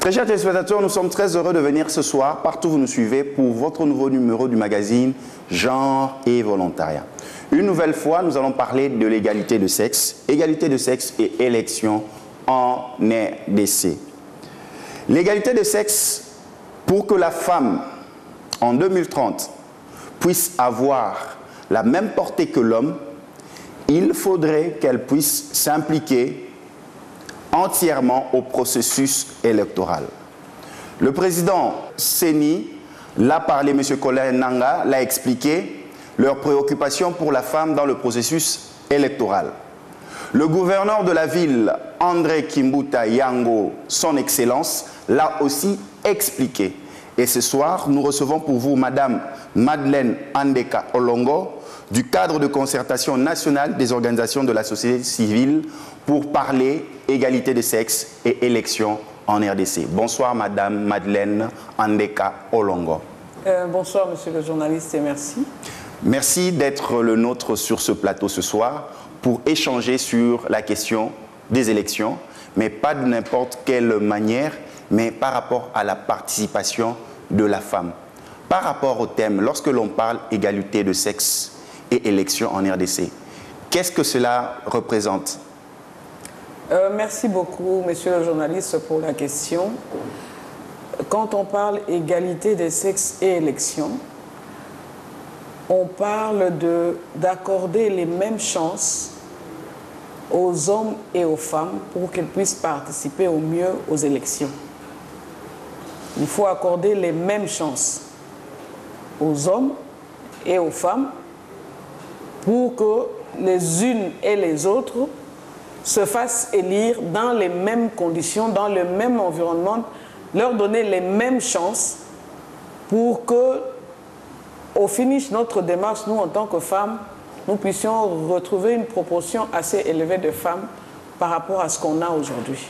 Très chers téléspectateurs, nous sommes très heureux de venir ce soir, partout où vous nous suivez, pour votre nouveau numéro du magazine Genre et Volontariat. Une nouvelle fois, nous allons parler de l'égalité de sexe et élection en RDC. L'égalité de sexe, pour que la femme, en 2030, puisse avoir la même portée que l'homme, il faudrait qu'elle puisse s'impliquer entièrement au processus électoral. Le président Séni l'a parlé, M. Colin Nanga l'a expliqué, leurs préoccupations pour la femme dans le processus électoral. Le gouverneur de la ville, André Kimbuta Yango, son Excellence, l'a aussi expliqué. Et ce soir, nous recevons pour vous Madame Madeleine Andeka Olongo, du cadre de concertation nationale des organisations de la société civile pour parler égalité de sexe et élection en RDC. Bonsoir Madame Madeleine Andeka Olongo. Bonsoir Monsieur le journaliste et merci. Merci d'être le nôtre sur ce plateau ce soir pour échanger sur la question des élections, mais pas de n'importe quelle manière, mais par rapport à la participation de la femme. Par rapport au thème, lorsque l'on parle égalité de sexe et élection en RDC, qu'est-ce que cela représente? Merci beaucoup, monsieur le journaliste, pour la question. Quand on parle égalité des sexes et élection, on parle d'accorder les mêmes chances aux hommes et aux femmes pour qu'ils puissent participer au mieux aux élections. Il faut accorder les mêmes chances aux hommes et aux femmes pour que les unes et les autres se fassent élire dans les mêmes conditions, dans le même environnement, leur donner les mêmes chances pour que, au finish de notre démarche, nous, en tant que femmes, nous puissions retrouver une proportion assez élevée de femmes par rapport à ce qu'on a aujourd'hui.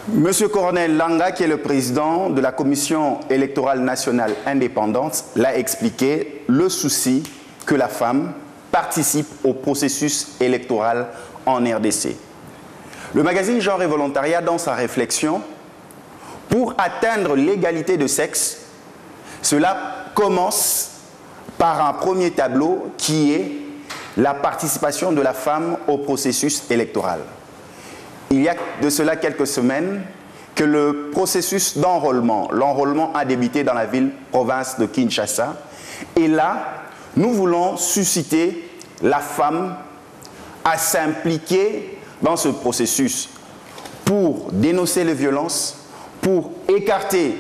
Monsieur Cornel Langa, qui est le président de la Commission électorale nationale indépendante, l'a expliqué, le souci que la femme participe au processus électoral en RDC. Le magazine Genre et Volontariat, dans sa réflexion, pour atteindre l'égalité de sexe, cela commence par un premier tableau qui est la participation de la femme au processus électoral. Il y a de cela quelques semaines que le processus d'enrôlement, l'enrôlement a débuté dans la ville-province de Kinshasa. Et là, nous voulons susciter la femme à s'impliquer dans ce processus pour dénoncer les violences, pour écarter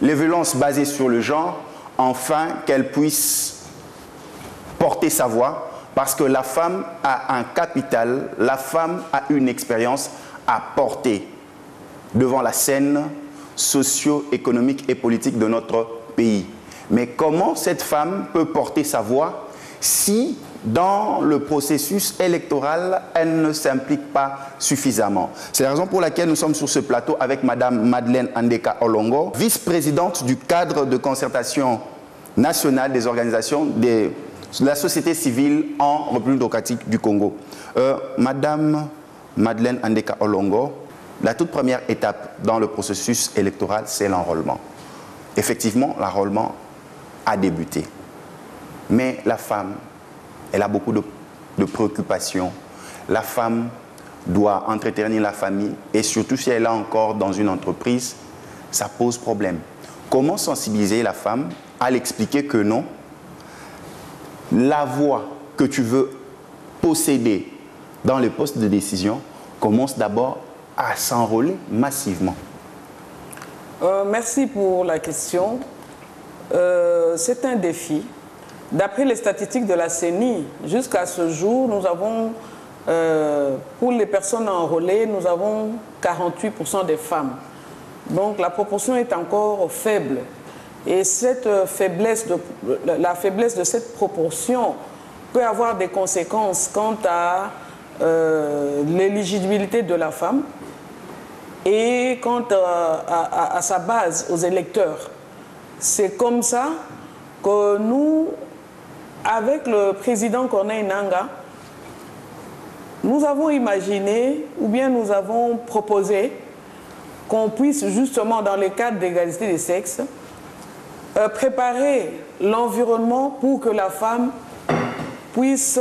les violences basées sur le genre, afin qu'elle puisse porter sa voix, parce que la femme a un capital, la femme a une expérience à porter devant la scène socio-économique et politique de notre pays. Mais comment cette femme peut porter sa voix si, dans le processus électoral, elle ne s'implique pas suffisamment? C'est la raison pour laquelle nous sommes sur ce plateau avec Madame Madeleine Andeka Olongo, vice-présidente du cadre de concertation nationale des organisations de la société civile en République démocratique du Congo. Madame Madeleine Andeka Olongo, la toute première étape dans le processus électoral, c'est l'enrôlement. Effectivement, l'enrôlement a débuté. Mais la femme, elle a beaucoup de préoccupations. La femme doit entretenir la famille et surtout si elle est encore dans une entreprise, ça pose problème. Comment sensibiliser la femme à l'expliquer que non, la voix que tu veux posséder dans les postes de décision commence d'abord à s'enrôler massivement? Merci pour la question. C'est un défi. D'après les statistiques de la CENI, jusqu'à ce jour, nous avons, pour les personnes enrôlées, nous avons 48% des femmes. Donc la proportion est encore faible. Et cette la faiblesse de cette proportion peut avoir des conséquences quant à l'éligibilité de la femme et quant à sa base, aux électeurs. C'est comme ça que nous, avec le président Corneille Nangaa, nous avons imaginé ou bien nous avons proposé qu'on puisse justement, dans le cadre d'égalité des sexes, préparer l'environnement pour que la femme puisse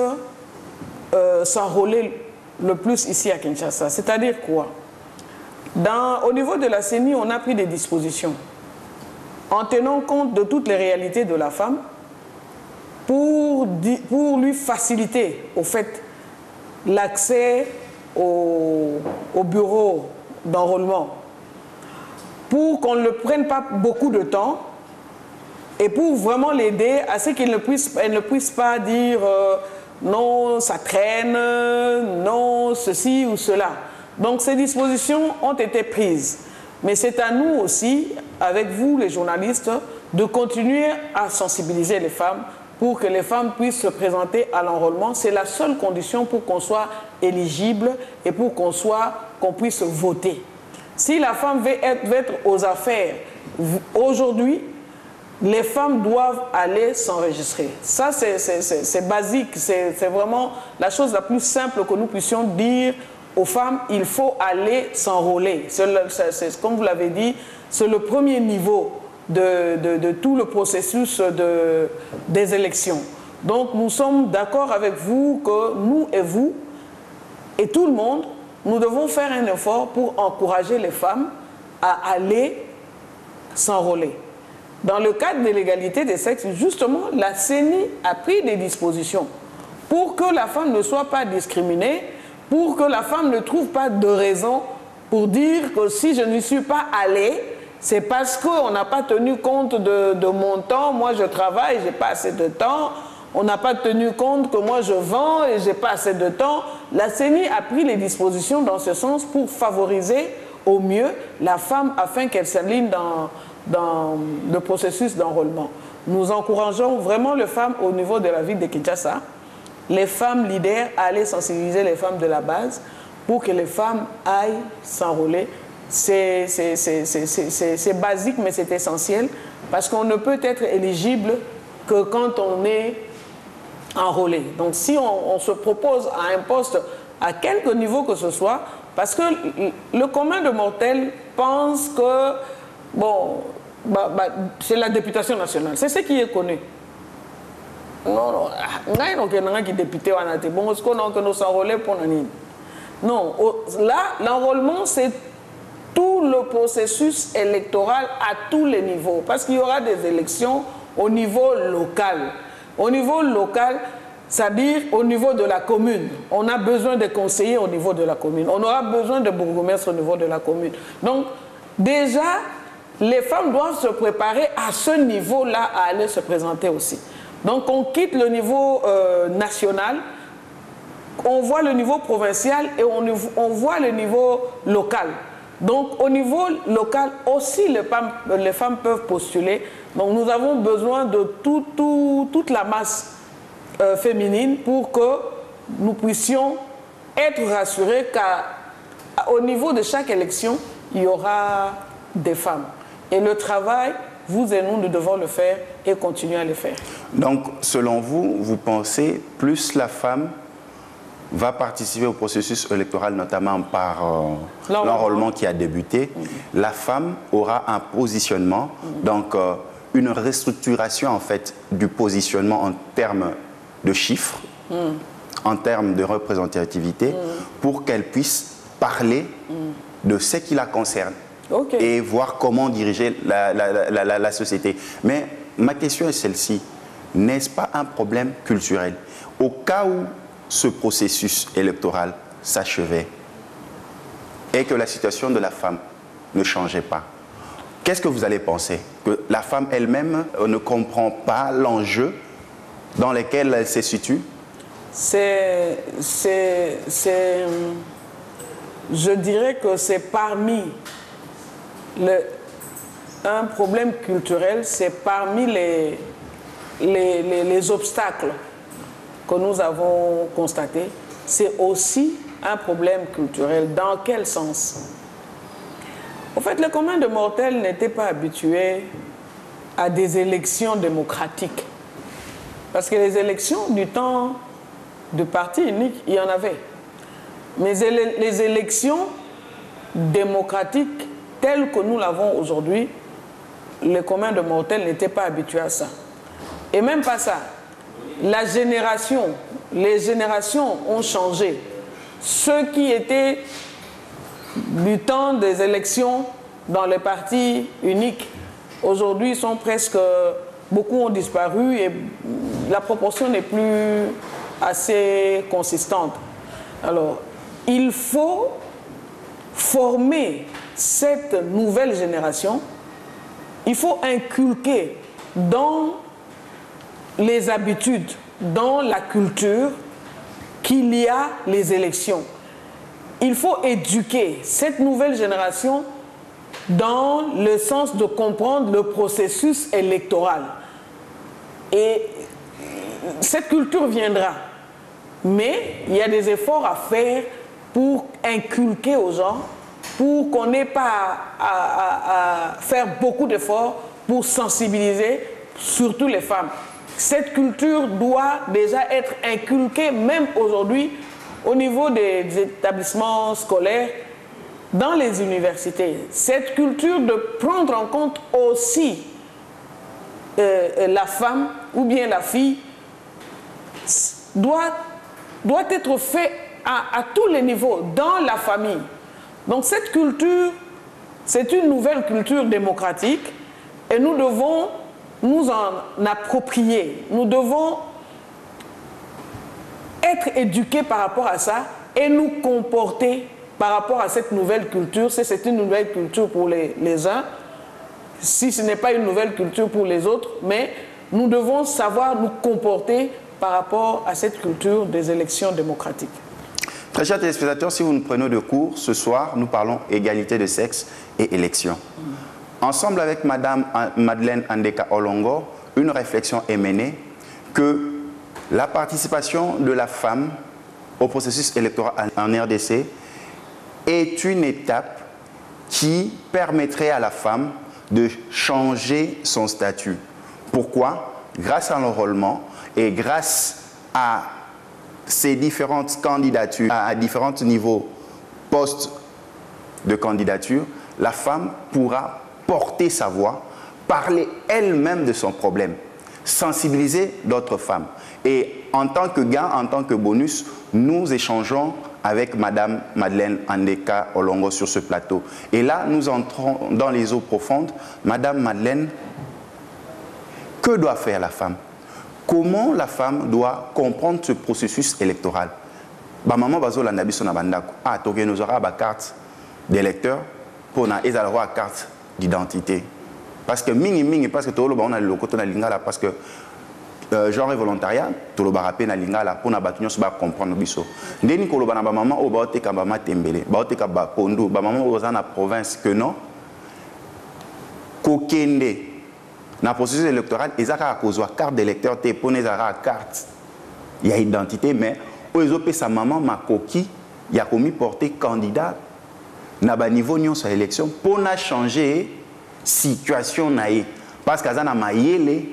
s'enrôler le plus ici à Kinshasa. C'est-à-dire quoi? Au niveau de la CENI, on a pris des dispositions en tenant compte de toutes les réalités de la femme pour lui faciliter, au fait, l'accès au bureau d'enrôlement, pour qu'on ne prenne pas beaucoup de temps et pour vraiment l'aider à ce qu'elle ne puisse pas dire non, ça traîne, non, ceci ou cela. Donc ces dispositions ont été prises. Mais c'est à nous aussi, avec vous les journalistes, de continuer à sensibiliser les femmes pour que les femmes puissent se présenter à l'enrôlement. C'est la seule condition pour qu'on soit éligible et pour qu'on puisse voter. Si la femme veut être aux affaires aujourd'hui, les femmes doivent aller s'enregistrer. Ça, c'est basique, c'est vraiment la chose la plus simple que nous puissions dire aux femmes, il faut aller s'enrôler. Comme vous l'avez dit, c'est le premier niveau de tout le processus des élections. Donc nous sommes d'accord avec vous que nous et vous et tout le monde, nous devons faire un effort pour encourager les femmes à aller s'enrôler. Dans le cadre de l'égalité des sexes, justement, la CENI a pris des dispositions pour que la femme ne soit pas discriminée, pour que la femme ne trouve pas de raison pour dire que si je n'y suis pas allée, c'est parce qu'on n'a pas tenu compte de mon temps. Moi, je travaille, je n'ai pas assez de temps. On n'a pas tenu compte que moi, je vends et je n'ai pas assez de temps. La CENI a pris les dispositions dans ce sens pour favoriser au mieux la femme afin qu'elle s'aligne dans le processus d'enrôlement. Nous encourageons vraiment les femmes au niveau de la ville de Kinshasa, les femmes leaders à aller sensibiliser les femmes de la base pour que les femmes aillent s'enrôler. C'est basique, mais c'est essentiel parce qu'on ne peut être éligible que quand on est enrôlé. Donc si on se propose à un poste à quelque niveau que ce soit, parce que le commun de mortels pense que, bon, c'est la députation nationale, c'est ce qui est connu. Non, là, l'enrôlement, c'est tout le processus électoral à tous les niveaux, parce qu'il y aura des élections au niveau local. Au niveau local, c'est-à-dire au niveau de la commune. On a besoin de conseillers au niveau de la commune. On aura besoin de bourgmestres au niveau de la commune. Donc, déjà, les femmes doivent se préparer à ce niveau-là à aller se présenter aussi. Donc, on quitte le niveau national, on voit le niveau provincial et on voit le niveau local. Donc, au niveau local aussi, les femmes peuvent postuler. Donc, nous avons besoin de toute la masse féminine pour que nous puissions être rassurés qu'au niveau de chaque élection, il y aura des femmes. Et le travail, vous et nous devons le faire et continuer à le faire. Donc, selon vous, vous pensez plus la femme va participer au processus électoral, notamment par l'enrôlement qui a débuté, la femme aura un positionnement, donc une restructuration en fait du positionnement en termes de chiffres, en termes de représentativité, pour qu'elle puisse parler de ce qui la concerne. Et voir comment diriger la société. Mais ma question est celle-ci. N'est-ce pas un problème culturel? Au cas où ce processus électoral s'achevait et que la situation de la femme ne changeait pas, qu'est-ce que vous allez penser? Que la femme elle-même ne comprend pas l'enjeu dans lequel elle se situe? Je dirais que c'est parmi un problème culturel, c'est parmi les obstacles que nous avons constatés. C'est aussi un problème culturel. Dans quel sens? En fait, le commun de mortels n'était pas habitué à des élections démocratiques. Parce que les élections du temps de parti unique, il y en avait. Mais les élections démocratiques tel que nous l'avons aujourd'hui, les communs de mortels n'étaient pas habitués à ça. Et même pas ça. Les générations ont changé. Ceux qui étaient du temps des élections dans les partis uniques, aujourd'hui sont presque, beaucoup ont disparu et la proportion n'est plus assez consistante. Alors, il faut former cette nouvelle génération, il faut inculquer dans les habitudes, dans la culture, qu'il y a les élections. Il faut éduquer cette nouvelle génération dans le sens de comprendre le processus électoral. Et cette culture viendra. Mais il y a des efforts à faire pour inculquer aux gens, pour qu'on n'ait pas à faire beaucoup d'efforts pour sensibiliser, surtout les femmes. Cette culture doit déjà être inculquée, même aujourd'hui, au niveau des établissements scolaires, dans les universités. Cette culture de prendre en compte aussi la femme ou bien la fille doit être faite à tous les niveaux, dans la famille. Donc cette culture, c'est une nouvelle culture démocratique et nous devons nous en approprier. Nous devons être éduqués par rapport à ça et nous comporter par rapport à cette nouvelle culture. Si c'est une nouvelle culture pour les uns, si ce n'est pas une nouvelle culture pour les autres, mais nous devons savoir nous comporter par rapport à cette culture des élections démocratiques. Très chers téléspectateurs, si vous nous prenez de cours, ce soir, nous parlons égalité de sexe et élection. Ensemble avec Madame Madeleine Andeka Olongo, une réflexion est menée que la participation de la femme au processus électoral en RDC est une étape qui permettrait à la femme de changer son statut. Pourquoi? Grâce à l'enrôlement et grâce à ces différentes candidatures, à différents niveaux postes de candidature, la femme pourra porter sa voix, parler elle-même de son problème, sensibiliser d'autres femmes. Et en tant que gain, en tant que bonus, nous échangeons avec Madame Madeleine Andeka Olongo sur ce plateau. Et là, nous entrons dans les eaux profondes. Madame Madeleine, que doit faire la femme? Comment la femme doit comprendre ce processus électoral? Maman bazola nabiso na bandako. Ah, toke nous aura ba carte d'électeur pour na ezalwa carte d'identité. Parce que mingi parce que tolo ba on a le lokoto na lingala parce que genre volontariat tolo ba rapé na lingala pour na batunyo so ba comprendre biso. Ndeni koloba na ba maman o ba oteka ba matembele, ba oteka ba pondu, ba maman oza na province que non. Kokende dans le processus électoral, ils ont une carte d'électeur, ils ont une carte, il y a identité, mais ils ont sa maman, ma coquille, il a commis porter candidat dans le niveau de l'élection pour changer la situation. Parce qu'ils ont ma yele,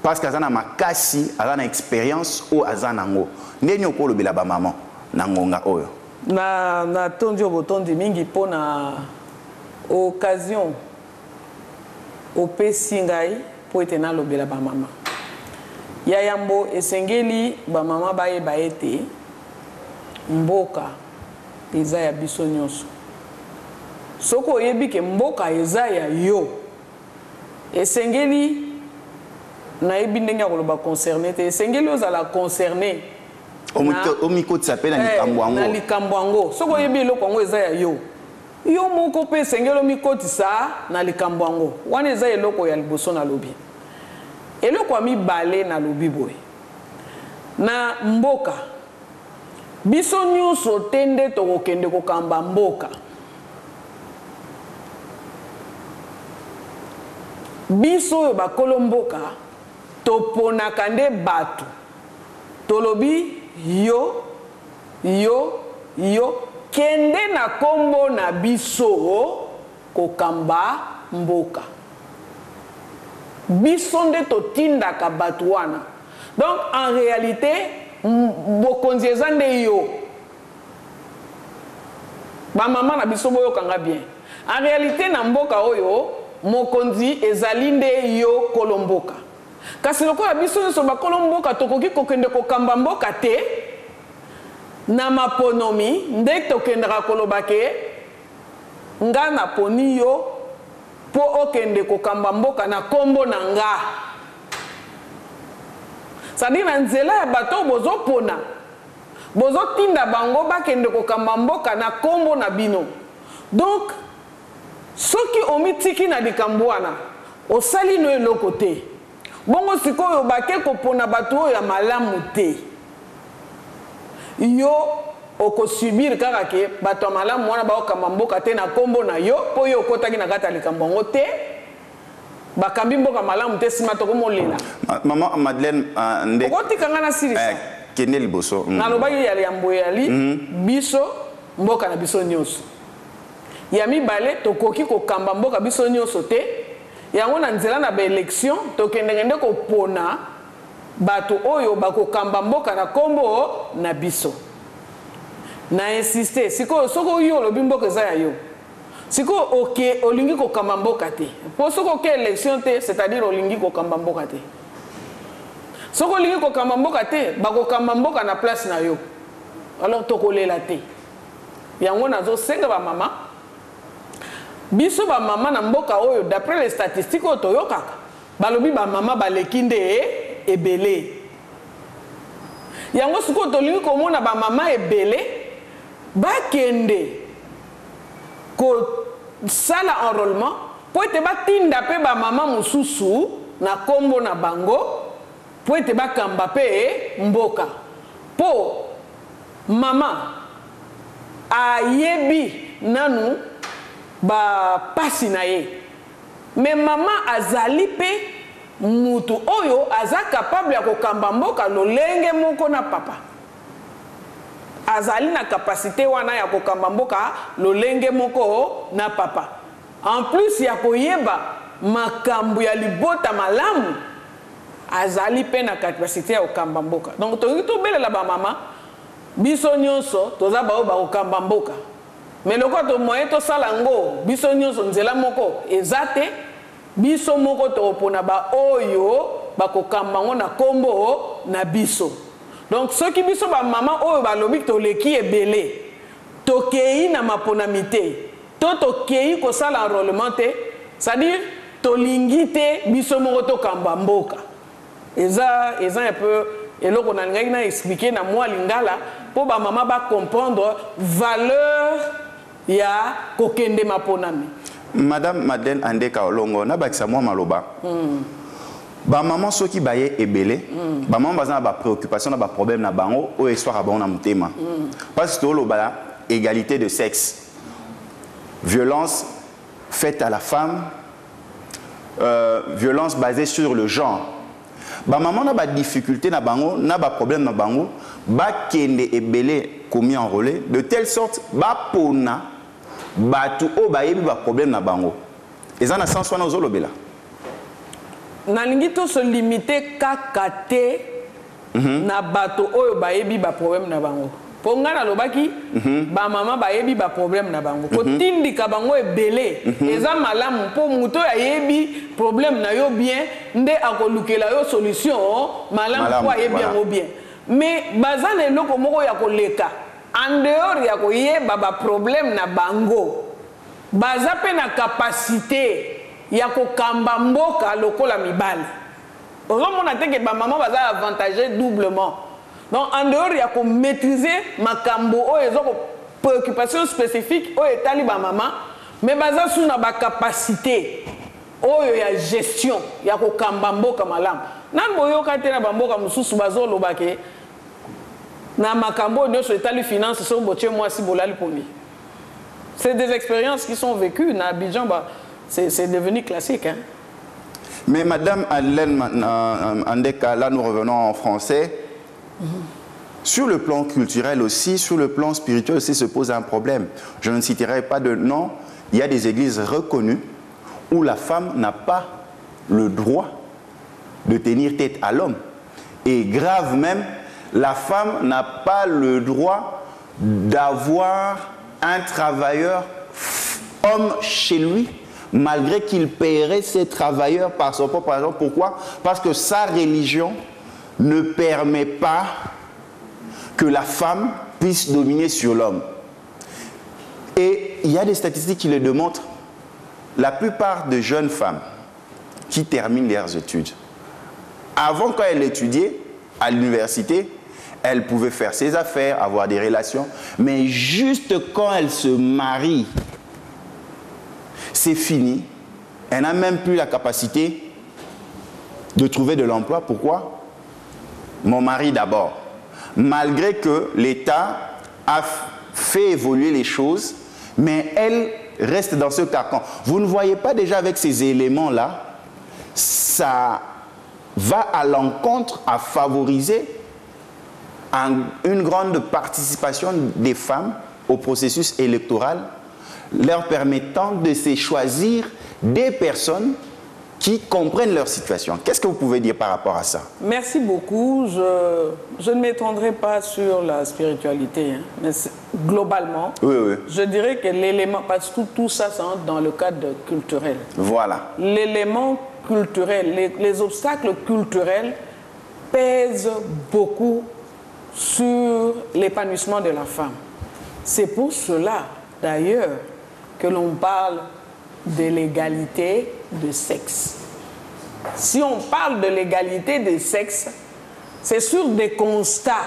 parce qu'ils ont ma kassi, ils ont une expérience ou ils ont une Ndeni okolo bela ba maman nangonga oyo. Na tondi obotondi mingi pour na occasion. Opesi ngai po ete nalobela ba mama. Ya yambo esengeli ba mama bayeba ete mboka eza ya biso nyonso. Soko oyebi ke mboka eza ya yo. Esengeli nayebi ndenge koloba concerné te. Esengeli ozala concerné. Omiko tsapela likambo yango. Na likambo yango. Soko oyebi eloko yango eza ya yo. Yo moko pe sengelo mikotisa na likambo yango wana eza eloko ya liboso na lobi eloko ami balé na lobi boy na mboka biso nyonso tende tokokende kokamba mboka biso oyo bakolo mboka toponaka nde bato tolobi yo kende na kombo na biso kokamba mboka biso nde totindaka bato wana. Donc en réalité bokonzi eza nde yo ba mama na biso boyokanga bien En réalité, na mboka oyo, mokonzi ezali nde yo kolomboka. Kasi lokola biso nyonso bakolomboka tokoki kokende kokamba mboka te na maponomi nde tokendaka koloba ke nga naponi yo po okende kokamba mboka na kombo na nga. C'est-à-dire na nzela ya bato bozopona bozotinda bango bakende kokamba mboka na kombo na bino. Donc soki omitiki na likambo wana osali no eloko te. Bongo sikoyo bake kopona bato ya malamu te. Yo okosubir kaka ke bato ya malamu wana baokamba mboka te na kombo na yo po yo okotaki na kata likambo ngo te. Bakambi mboka malamu te sima tokomolela. Maman Madeleine ndeko otikanga na sirisa. Kende liboso. Na lobaki yali yamboyali biso mboka na biso nyonso. Ya mibale tokoki kokamba mboka biso nyonso te. Yango na nzela na ba élection tokendengende kopona bato oyo bakokamba mboka na kombo na biso. Na insister siko soko yo lobi mboka za ya yo. Siko oke olingi kokamba mboka te. Po soko ke élection te, c'est-à-dire olingi kokamba mboka te. Soko olingi kokamba mboka te, bakokamba mboka na place na yo. Alors tokolela te. Yango nazo senga ba mama. Biso ba mama na mboka oyo d'après les statistiques otoyokaka. Balobi ba mama balekinde ebele. Yango siko tolingi komona ba mama ebele bakende ko sala enrôlement po ete batinda pe ba mama mususu na kombo na bango po ete bakamba pe mboka po mama ayebi nanu ba pasi na ye mais mama azali pe mutu oyo aza capable ya kokamba mboka lolenge moko na papa azali na capacité wana ya kokamba mboka lolenge moko na papa en plus ya koyeba makambo ya libota malamu azali pe na capacité ya kokamba mboka donc to belela ba mama biso nyonso toza ba kokamba mboka mais loko to moyen to salango biso nyonso nzela moko ezate biso moko to pona ba oyo bakokamba ngo na kombo na biso. Donc ceux qui biso ba maman oyo ba lobi to leki ebele to kei na maponamité to kei ko sala enrôlement te c'est-à-dire to lingite biso moko to kamba mboka eza un peu eloko na ngai na expliquer na moi lingala po ba mama ba comprendre valeur ya kokende maponami. Madame Madeleine Andeka Olongo na bakisa moi maloba. Ba maman soki baye ebele, ba maman bazana ba préoccupation na ba problème na bango o histoire a na mutema. Parce que lo bala égalité de sexe. Violence faite à la femme, violence basée sur le genre. Ba maman na ba difficulté na bango, na ba problème na bango, ba kende ebele commis enrôlé de telle sorte ba pona batu o ba yebi ba problème na bango. Eza na sens wana ozolobela. Nalingi to se limiter kaka te na bato oyo bayebi ba problème na bango. Po ngana lobaki ba mama bayebi ba problème na bango. Ko tindika bango ebele eza malamu po muto ayebi problème na yo bien nde akolukela yo solution malamu po ayebi yango bien. Mais bazana eloko moko ya koleka en dehors ya koyeba ba problème na bango. Baza pe na capacité ya kokamba mboka lokola mibali. Ozomona teke ba maman baza avantagé doublement. Donc en dehors ya ko maîtriser makambo o ezoko préoccupation spécifique o etali ba maman, mais baza suna ba capacité oyo ya gestion ya kokamba mboka malamu. Nan boyoka te na ba mboka mususu bazoloba ke na makambo nyonso etali finance so botie moi si bolali pomi. C'est des expériences qui sont vécues na Abidjan ba c'est devenu classique. Hein? Mais Madame Madeleine Andeka, là nous revenons en français. Sur le plan culturel aussi, sur le plan spirituel aussi se pose un problème. Je ne citerai pas de nom. Il y a des églises reconnues où la femme n'a pas le droit de tenir tête à l'homme. Et grave même, la femme n'a pas le droit d'avoir un travailleur homme l'homme chez lui, malgré qu'il paierait ses travailleurs par son propre argent. Pourquoi? Parce que sa religion ne permet pas que la femme puisse dominer sur l'homme. Et il y a des statistiques qui le démontrent. La plupart des jeunes femmes qui terminent leurs études, avant, quand elles étudiaient à l'université, elles pouvaient faire ses affaires, avoir des relations, mais juste quand elles se marient, c'est fini. Elle n'a même plus la capacité de trouver de l'emploi. Pourquoi? Mon mari d'abord. Malgré que l'État a fait évoluer les choses, mais elle reste dans ce carcan. Vous ne voyez pas déjà avec ces éléments-là, ça va à l'encontre, à favoriser une grande participation des femmes au processus électoral, leur permettant de se choisir des personnes qui comprennent leur situation. Qu'est-ce que vous pouvez dire par rapport à ça? Merci beaucoup. Je ne m'étendrai pas sur la spiritualité, hein, mais globalement, oui. Je dirais que l'élément, parce que tout ça, ça entre dans le cadre culturel. Voilà. L'élément culturel, les obstacles culturels pèsent beaucoup sur l'épanouissement de la femme. C'est pour cela, d'ailleurs, que l'on parle de l'égalité de sexe. Si on parle de l'égalité des sexes, c'est sur des constats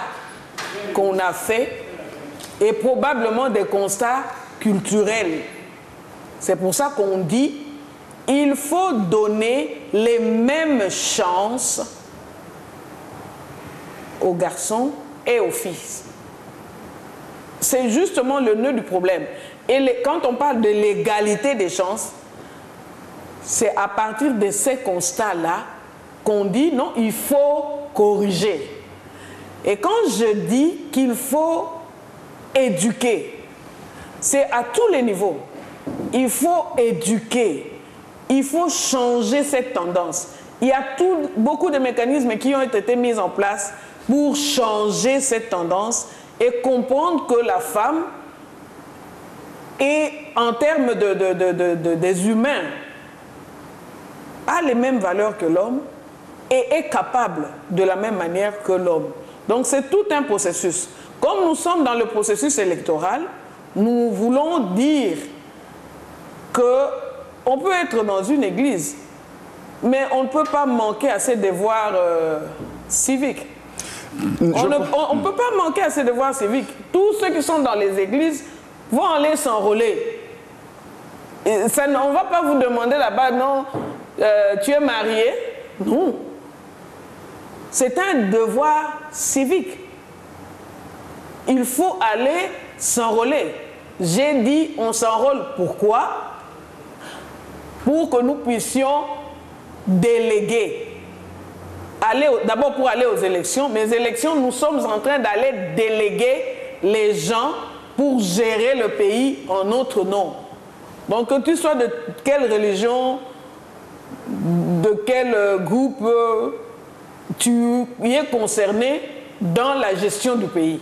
qu'on a faits et probablement des constats culturels. C'est pour ça qu'on dit il faut donner les mêmes chances aux garçons et aux filles. C'est justement le nœud du problème. Et quand on parle de l'égalité des chances, c'est à partir de ces constats-là qu'on dit non, il faut corriger. Et quand je dis qu'il faut éduquer, c'est à tous les niveaux. Il faut éduquer, il faut changer cette tendance. Il y a beaucoup de mécanismes qui ont été mis en place pour changer cette tendance et comprendre que la femme est, en termes des humains, a les mêmes valeurs que l'homme et est capable de la même manière que l'homme. Donc c'est tout un processus. Comme nous sommes dans le processus électoral, nous voulons dire qu'on peut être dans une église, mais on ne peut pas manquer à ses devoirs civiques. On ne peut pas manquer à ses devoirs civiques. Tous ceux qui sont dans les églises vont aller s'enrôler. On ne va pas vous demander là-bas, non, tu es marié. Non. C'est un devoir civique. Il faut aller s'enrôler. J'ai dit, on s'enrôle. Pourquoi? Pour que nous puissions déléguer. D'abord pour aller aux élections. Mais les élections, nous sommes en train d'aller déléguer les gens pour gérer le pays en notre nom. Donc que tu sois de quelle religion, de quel groupe, tu y es concerné dans la gestion du pays.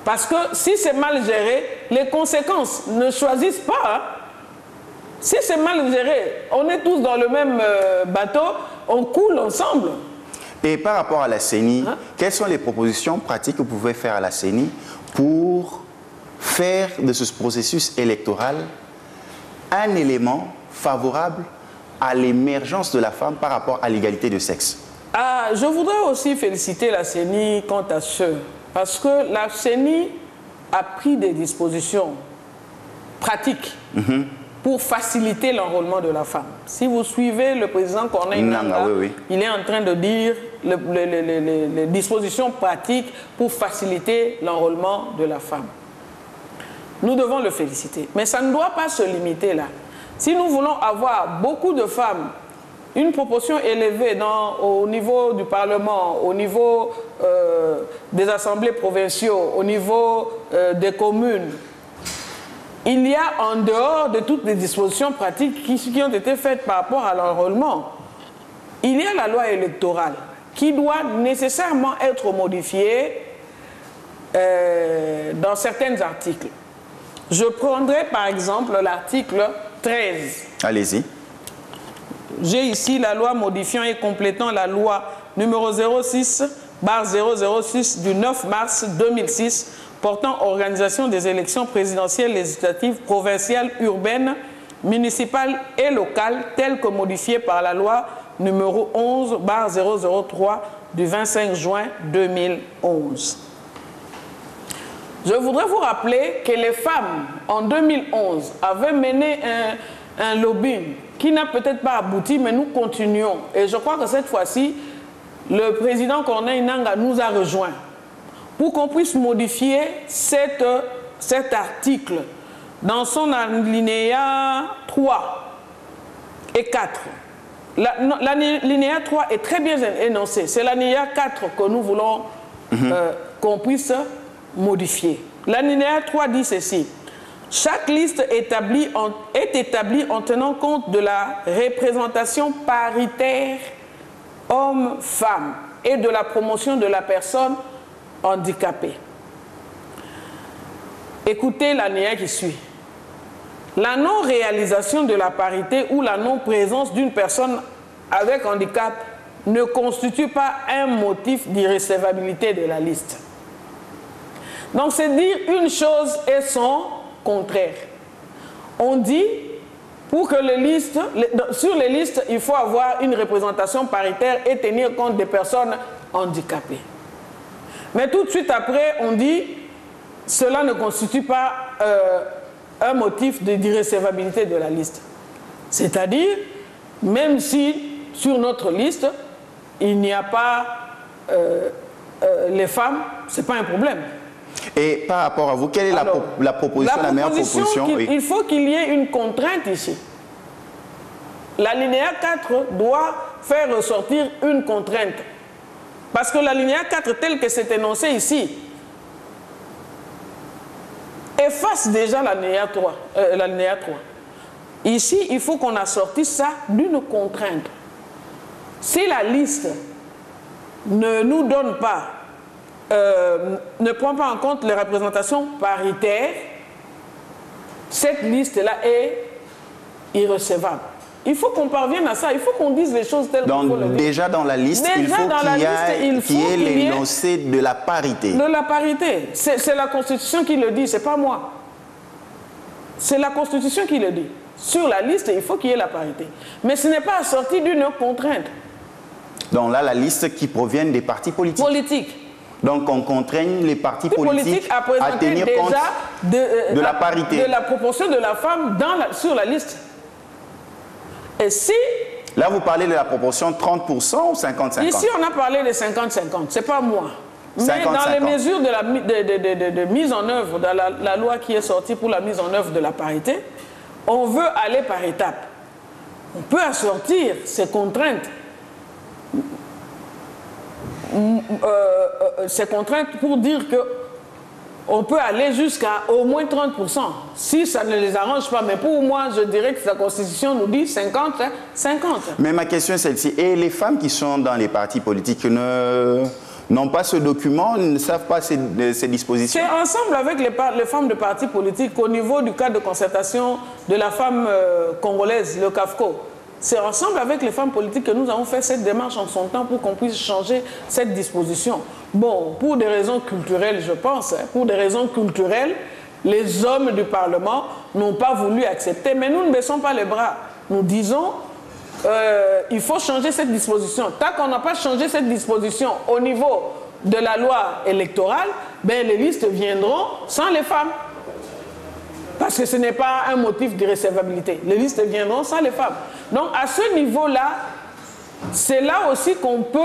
Parce que si c'est mal géré, les conséquences ne choisissent pas. Hein. Si c'est mal géré, on est tous dans le même bateau, on coule ensemble. Et par rapport à la CENI, quelles sont les propositions pratiques que vous pouvez faire à la CENI pour faire de ce processus électoral un élément favorable à l'émergence de la femme par rapport à l'égalité de sexe? Je voudrais aussi féliciter la CENI quant à ce, parce que la CENI a pris des dispositions pratiques pour faciliter l'enrôlement de la femme. Si vous suivez le président Corneille Nangaa, il est en train de dire les dispositions pratiques pour faciliter l'enrôlement de la femme. Nous devons le féliciter. Mais ça ne doit pas se limiter là. Si nous voulons avoir beaucoup de femmes, une proportion élevée au niveau du Parlement, au niveau des assemblées provinciaux, au niveau des communes, il y a en dehors de toutes les dispositions pratiques qui ont été faites par rapport à l'enrôlement, il y a la loi électorale qui doit nécessairement être modifiée dans certains articles. Je prendrai par exemple l'article 13. Allez-y. J'ai ici la loi modifiant et complétant la loi numéro 06/006 du 9 mars 2006 portant organisation des élections présidentielles, législatives, provinciales, urbaines, municipales et locales, telles que modifiées par la loi numéro 11/003 du 25 juin 2011. Je voudrais vous rappeler que les femmes, en 2011, avaient mené un lobbying qui n'a peut-être pas abouti, mais nous continuons. Et je crois que cette fois-ci, le président Corneille Nangaa nous a rejoints pour qu'on puisse modifier cet article dans son alinéa 3 et 4. L'alinéa 3 est très bien énoncé. C'est l'alinéa 4 que nous voulons qu'on puisse modifier. L'alinéa 3 dit ceci. Chaque liste est établie en tenant compte de la représentation paritaire homme-femme et de la promotion de la personne handicapée. Écoutez l'alinéa qui suit. La non-réalisation de la parité ou la non-présence d'une personne avec handicap ne constitue pas un motif d'irrecevabilité de la liste. Donc c'est dire une chose et son contraire. On dit, pour que sur les listes, il faut avoir une représentation paritaire et tenir compte des personnes handicapées. Mais tout de suite après, on dit, cela ne constitue pas un motif d'irrecevabilité de la liste. C'est-à-dire, même si sur notre liste, il n'y a pas les femmes, ce n'est pas un problème. Et par rapport à vous, quelle est la proposition, la meilleure proposition? Il faut qu'il y ait une contrainte ici. L'alinéa 4 doit faire ressortir une contrainte. Parce que l'alinéa 4, tel que c'est énoncé ici, efface déjà l'alinéa 3. Ici, il faut qu'on assortisse ça d'une contrainte. Si la liste ne nous donne pas, ne prend pas en compte les représentations paritaires, cette liste-là est irrecevable. Il faut qu'on parvienne à ça, il faut qu'on dise les choses telles qu'on le dit. Déjà dans la liste, il faut qu'il y ait l'énoncé de la parité. De la parité. C'est la Constitution qui le dit, c'est pas moi. C'est la Constitution qui le dit. Sur la liste, il faut qu'il y ait la parité. Mais ce n'est pas assorti d'une contrainte. Donc là, la liste qui provient des partis politiques. Donc on contraigne les partis politiques à tenir compte de la parité. De la proportion de la femme sur la liste. Et si... Là, vous parlez de la proportion 30% ou 50-50? Ici, on a parlé de 50-50. Ce n'est pas moi. Mais 50, dans 50. les mesures de mise en œuvre, dans la loi qui est sortie pour la mise en œuvre de la parité, on veut aller par étapes. On peut assortir ces contraintes. Ces contraintes pour dire qu'on peut aller jusqu'à au moins 30%. Si ça ne les arrange pas, mais pour moi, je dirais que la Constitution nous dit 50-50. Mais ma question est celle-ci. Et les femmes qui sont dans les partis politiques n'ont pas ce document, ne savent pas ces dispositions? C'est ensemble avec les femmes de partis politiques au niveau du cadre de concertation de la femme congolaise, le CAFCO. C'est ensemble avec les femmes politiques que nous avons fait cette démarche en son temps pour qu'on puisse changer cette disposition. Bon, pour des raisons culturelles, je pense, pour des raisons culturelles, les hommes du Parlement n'ont pas voulu accepter, mais nous ne baissons pas les bras. Nous disons, il faut changer cette disposition. Tant qu'on n'a pas changé cette disposition au niveau de la loi électorale, ben les listes viendront sans les femmes. Parce que ce n'est pas un motif d'irrecevabilité. Les listes viendront sans les femmes. Donc, à ce niveau-là, c'est là aussi qu'on peut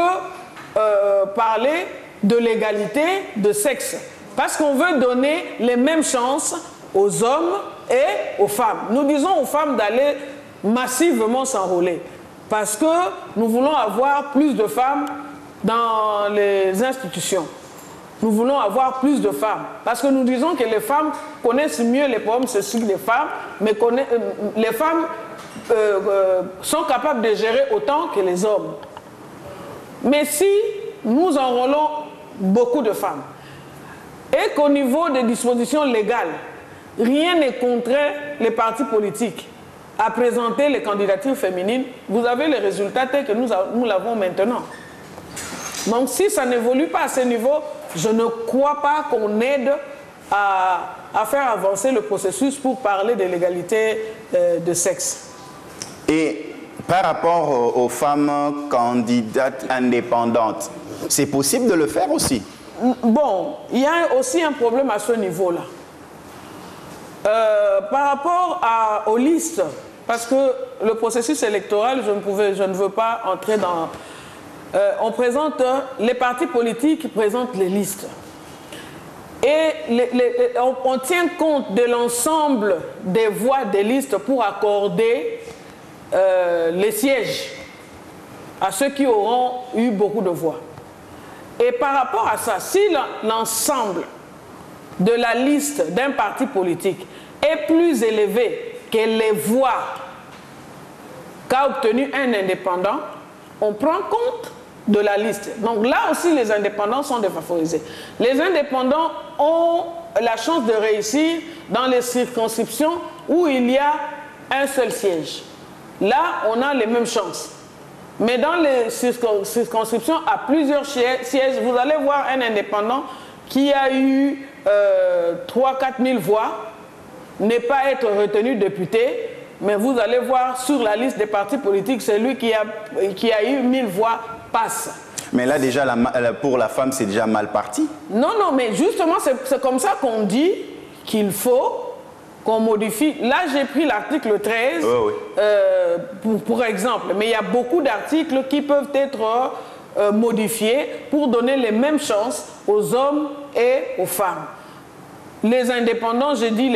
parler de l'égalité de sexe. Parce qu'on veut donner les mêmes chances aux hommes et aux femmes. Nous disons aux femmes d'aller massivement s'enrôler. Parce que nous voulons avoir plus de femmes dans les institutions. Nous voulons avoir plus de femmes. Parce que nous disons que les femmes connaissent mieux les problèmes sociaux des femmes, mais les femmes sont capables de gérer autant que les hommes. Mais si nous enrôlons beaucoup de femmes et qu'au niveau des dispositions légales, rien ne contraint les partis politiques à présenter les candidatures féminines. Vous avez les résultats tels que nous l'avons maintenant. Donc si ça n'évolue pas à ce niveau, je ne crois pas qu'on aide à faire avancer le processus pour parler de l'égalité de sexe. Et par rapport aux femmes candidates indépendantes, c'est possible de le faire aussi? Bon, il y a aussi un problème à ce niveau-là. Par rapport aux listes, parce que le processus électoral, je ne veux pas entrer dans... les partis politiques présentent les listes. Et on tient compte de l'ensemble des voix des listes pour accorder les sièges à ceux qui auront eu beaucoup de voix. Et par rapport à ça, si l'ensemble de la liste d'un parti politique est plus élevé que les voix qu'a obtenu un indépendant, on prend compte de la liste. Donc là aussi, les indépendants sont défavorisés. Les indépendants ont la chance de réussir dans les circonscriptions où il y a un seul siège. Là, on a les mêmes chances. Mais dans les circonscriptions à plusieurs sièges, vous allez voir un indépendant qui a eu 3 000 à 4 000 voix, ne pas être retenu député, mais vous allez voir sur la liste des partis politiques, celui qui a eu 1000 voix passe. Mais là déjà, pour la femme, c'est déjà mal parti. Non, non, mais justement, c'est comme ça qu'on dit qu'il faut qu'on modifie. Là, j'ai pris l'article 13 pour exemple, mais il y a beaucoup d'articles qui peuvent être modifiés pour donner les mêmes chances aux hommes et aux femmes. Les indépendants, j'ai dit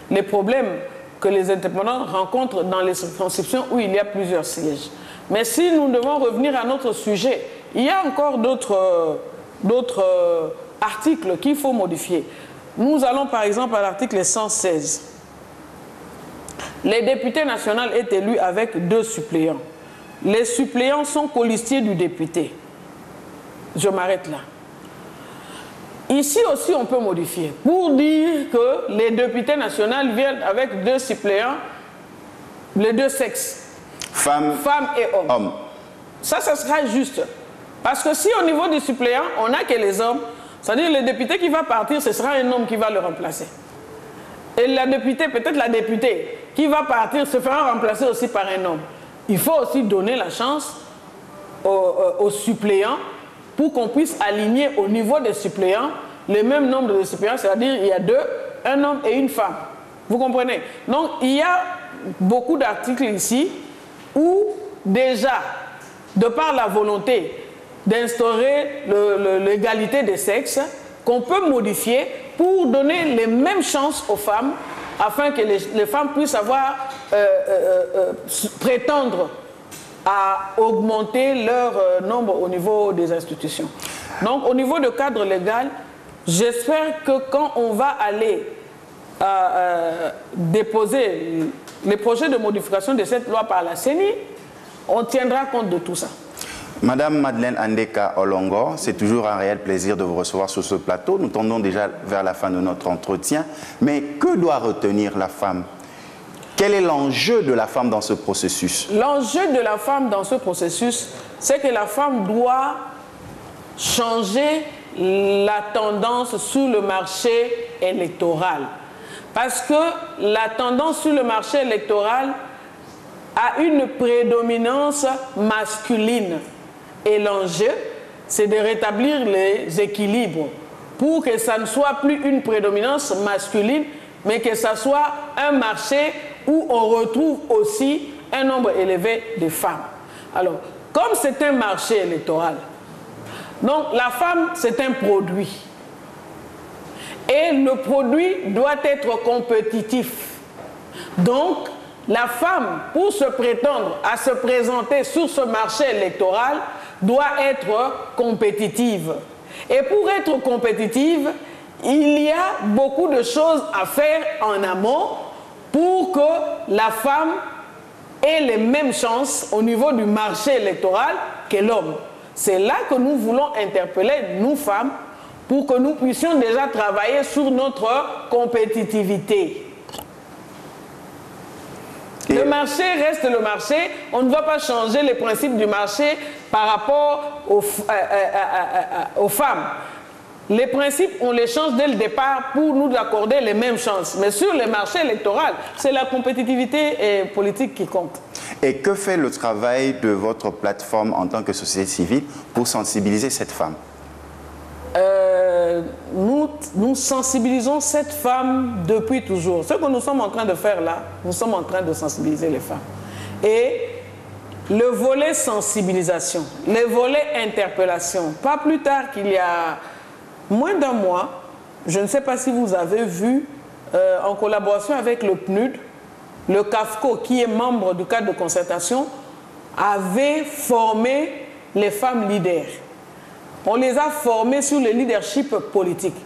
les problèmes que les indépendants rencontrent dans les circonscriptions où il y a plusieurs sièges. Mais si nous devons revenir à notre sujet, il y a encore d'autres articles qu'il faut modifier. Nous allons par exemple à l'article 116. Les députés nationaux sont élus avec 2 suppléants. Les suppléants sont colistiers du député. Je m'arrête là. Ici aussi, on peut modifier pour dire que les députés nationaux viennent avec 2 suppléants, les 2 sexes, femmes et hommes. Ça sera juste. Parce que si au niveau des suppléants, on n'a que les hommes, c'est-à-dire le député qui va partir, ce sera un homme qui va le remplacer. Et la députée, peut-être la députée qui va partir, se fera remplacer aussi par un homme. Il faut aussi donner la chance aux suppléants pour qu'on puisse aligner au niveau des suppléants le même nombre de suppléants, c'est-à-dire il y a 2, un homme et une femme. Vous comprenez? Donc il y a beaucoup d'articles ici où déjà, de par la volonté d'instaurer l'égalité des sexes, qu'on peut modifier pour donner les mêmes chances aux femmes afin que les femmes puissent prétendre à augmenter leur nombre au niveau des institutions. Donc au niveau du cadre légal, j'espère que quand on va aller déposer les projets de modification de cette loi par la CENI, on tiendra compte de tout ça. Madame Madeleine Andeka Olongo, c'est toujours un réel plaisir de vous recevoir sur ce plateau. Nous tendons déjà vers la fin de notre entretien. Mais que doit retenir la femme? Quel est l'enjeu de la femme dans ce processus? L'enjeu de la femme dans ce processus, c'est que la femme doit changer la tendance sur le marché électoral. Parce que la tendance sur le marché électoral a une prédominance masculine. Et l'enjeu, c'est de rétablir les équilibres pour que ça ne soit plus une prédominance masculine, mais que ça soit un marché où on retrouve aussi un nombre élevé de femmes. Alors, comme c'est un marché électoral, donc la femme, c'est un produit. Et le produit doit être compétitif. Donc, la femme, pour se prétendre à se présenter sur ce marché électoral, doit être compétitive. Et pour être compétitive, il y a beaucoup de choses à faire en amont pour que la femme ait les mêmes chances au niveau du marché électoral que l'homme. C'est là que nous voulons interpeller, nous femmes, pour que nous puissions déjà travailler sur notre compétitivité. Le marché reste le marché. On ne va pas changer les principes du marché par rapport aux femmes. Les principes, on les change dès le départ pour nous accorder les mêmes chances. Mais sur les marchés électoraux, c'est la compétitivité politique qui compte. Et que fait le travail de votre plateforme en tant que société civile pour sensibiliser cette femme? Nous sensibilisons cette femme depuis toujours. Ce que nous sommes en train de faire là, nous sommes en train de sensibiliser les femmes. Et le volet sensibilisation, le volet interpellation, pas plus tard qu'il y a moins d'un mois, je ne sais pas si vous avez vu, en collaboration avec le PNUD, le CAFCO, qui est membre du cadre de concertation, avait formé les femmes leaders. On les a formées sur le leadership politique.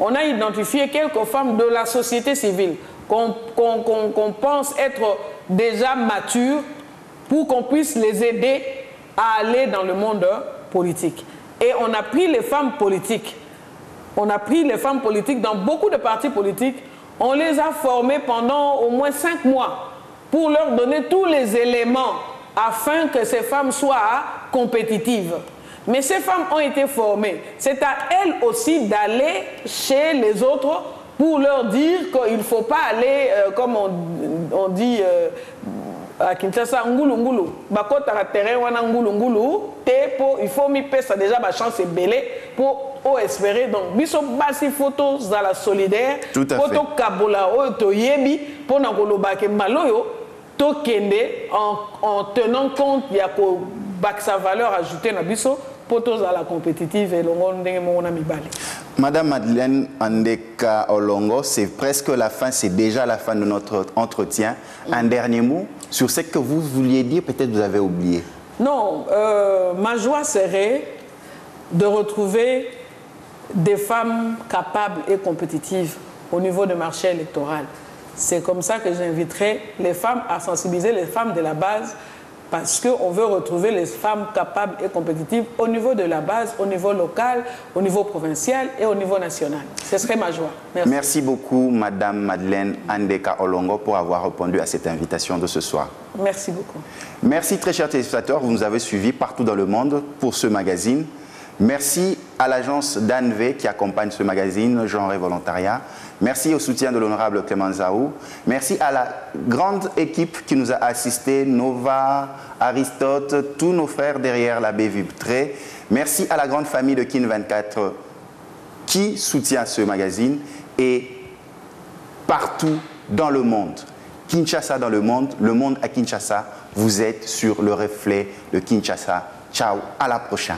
On a identifié quelques femmes de la société civile qu'on pense être déjà matures pour qu'on puisse les aider à aller dans le monde politique. Et on a pris les femmes politiques. On a pris les femmes politiques dans beaucoup de partis politiques. On les a formées pendant au moins 5 mois pour leur donner tous les éléments afin que ces femmes soient compétitives. Mais ces femmes ont été formées. C'est à elles aussi d'aller chez les autres pour leur dire qu'il ne faut pas aller, comme on dit à Kinshasa, ngulu ngulu. Bakota terrain wana ngulu ngulu. Il faut m'y payer ça déjà ma chance est belle pour espérer. Donc, biso basi photos dans la solidaire. Tout à fait. Photo kabola oto yebi pour n'angoloba ke maloyo to kende en tenant compte il y a sa valeur ajoutée na biso. Madame Madeleine Andeka Olongo, c'est presque la fin, c'est déjà la fin de notre entretien. Un dernier mot sur ce que vous vouliez dire, peut-être vous avez oublié. Non, ma joie serait de retrouver des femmes capables et compétitives au niveau du marché électoral. C'est comme ça que j'inviterai les femmes à sensibiliser les femmes de la base, parce qu'on veut retrouver les femmes capables et compétitives au niveau de la base, au niveau local, au niveau provincial et au niveau national. Ce serait ma joie. Merci. Merci beaucoup, Madame Madeleine Andeka Olongo, pour avoir répondu à cette invitation de ce soir. Merci beaucoup. Merci, très chers téléspectateurs. Vous nous avez suivis partout dans le monde pour ce magazine. Merci à l'agence d'ANV qui accompagne ce magazine, Genre et Volontariat. Merci au soutien de l'honorable Clément Zaou. Merci à la grande équipe qui nous a assistés, Nova, Aristote, tous nos frères derrière la baie vitrée. Merci à la grande famille de Kin 24 qui soutient ce magazine et partout dans le monde. Kinshasa dans le monde à Kinshasa, vous êtes sur le reflet de Kinshasa. Ciao, à la prochaine.